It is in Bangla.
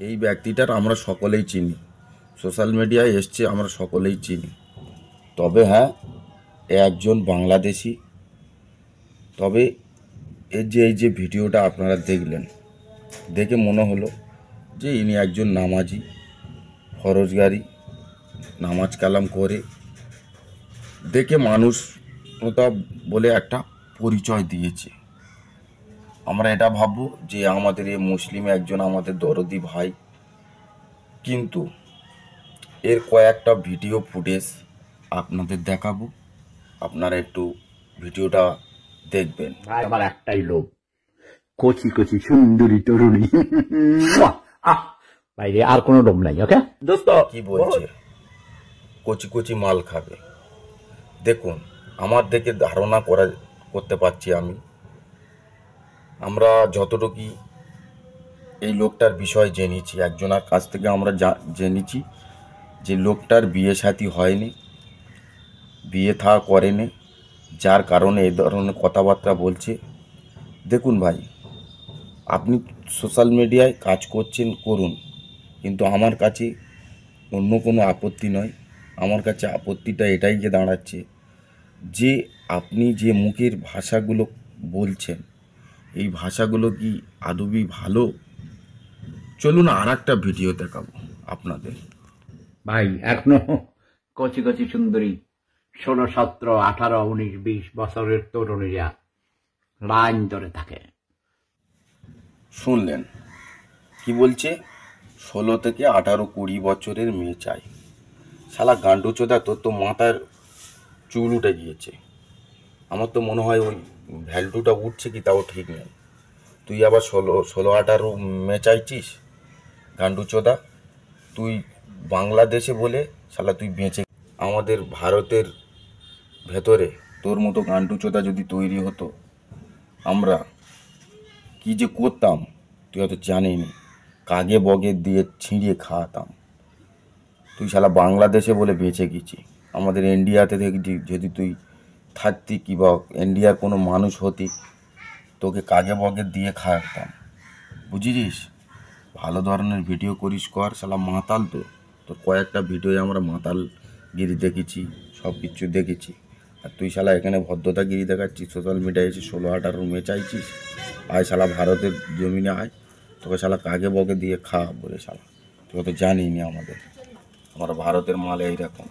এই ব্যক্তিটার আমরা সকলেই চিনি, সোশ্যাল মিডিয়ায় এসছে, আমরা সকলেই চিনি। তবে হ্যাঁ, এ একজন বাংলাদেশি। তবে এই যে ভিডিওটা আপনারা দেখলেন, দেখে মনে হলো যে ইনি একজন নামাজি, ফরজগারি, নামাজ কালাম করে, দেখে মানুষতা বলে একটা পরিচয় দিয়েছে। আমরা এটা ভাববো যে আমাদের এই মুসলিম একজন আমাদের দরদি ভাই, কিন্তু এর কয়েকটা ভিডিও ফুটেজ আপনাদের দেখাবো, আপনারা একটু ভিডিওটা দেখবেন। আমার একটাই লোভ, কচি কচি সুন্দরী তরুণী। বাইরে আর কোনো লোভ নাই। ওকে দোস্ত, কি বলছে? কচি কচি মাল খাবে। দেখুন, আমার দেখে ধারণা করতে পারছি আমরা যতটুকু এই লোকটার বিষয় জেনেছি, একজনের কাছ থেকে আমরা জেনেছি যে লোকটার বিয়ে সাথী হয়নি, বিয়ে থা করেনি, যার কারণে এই ধরনের কথাবার্তা বলছে। দেখুন ভাই, আপনি সোশ্যাল মিডিয়ায় কাজ করছেন, করুন, কিন্তু আমার কাছে অন্য কোনো আপত্তি নয়। আমার কাছে আপত্তিটা এটাই যে দাঁড়াচ্ছে যে আপনি যে মুখের ভাষাগুলো বলছেন, এই ভাষাগুলো কি আদবি ভালো? চলুন আর একটা ভিডিও দেখাবো আপনাদের। ভাই এখনো কচি কচি সুন্দরী 16, 17, 18, 19, 20 বছরের তরুণীরা লাইন ধরে থাকে। শুনলেন কি বলছে? 16 থেকে 18, 20 বছরের মেয়ে চাই। শালা গান্ডু চোদা, তোর তো মাথার চুল উঠে গিয়েছে। আমার তো মনে হয় ওই ভ্যালুটা উঠছে কি তাও ঠিক নেই। তুই আবার 16, 18 মেয়ে চাইছিস? গান্ডু চোদা, তুই বাংলাদেশে বলে শালা তুই বেঁচে। আমাদের ভারতের ভেতরে তোর মতো গান্ডু চোদা যদি তৈরি হতো, আমরা কি যে করতাম তুই হয়তো জানিনি। কাগে বগে দিয়ে ছিঁড়িয়ে খাওয়াতাম। তুই শালা বাংলাদেশে বলে বেঁচে গেছি। আমাদের ইন্ডিয়াতে দেখছি যদি তুই থাকতি কি বা ইন্ডিয়ার কোনো মানুষ হতি, তোকে কাগে বগে দিয়ে খাওয়াতাম। বুঝিস? ভালো ধরনের ভিডিও করিস, কর। শালা মাতাল তো, তোর কয়েকটা ভিডিওয় আমরা মাতালগিরি দেখেছি, সব কিছু দেখেছি। আর তুই শালা এখানে ভদ্রতাগিরি দেখাচ্ছিস, সোশ্যাল মিডিয়ায় এসে 16, 18 মেয়ে চাইছিস। আয় শালা ভারতের জমিনে আয়, তোকে শালা কাগে বগে দিয়ে খা বলে শালা। তোকে তো জানিনি আমরা ভারতের মাল এইরকম।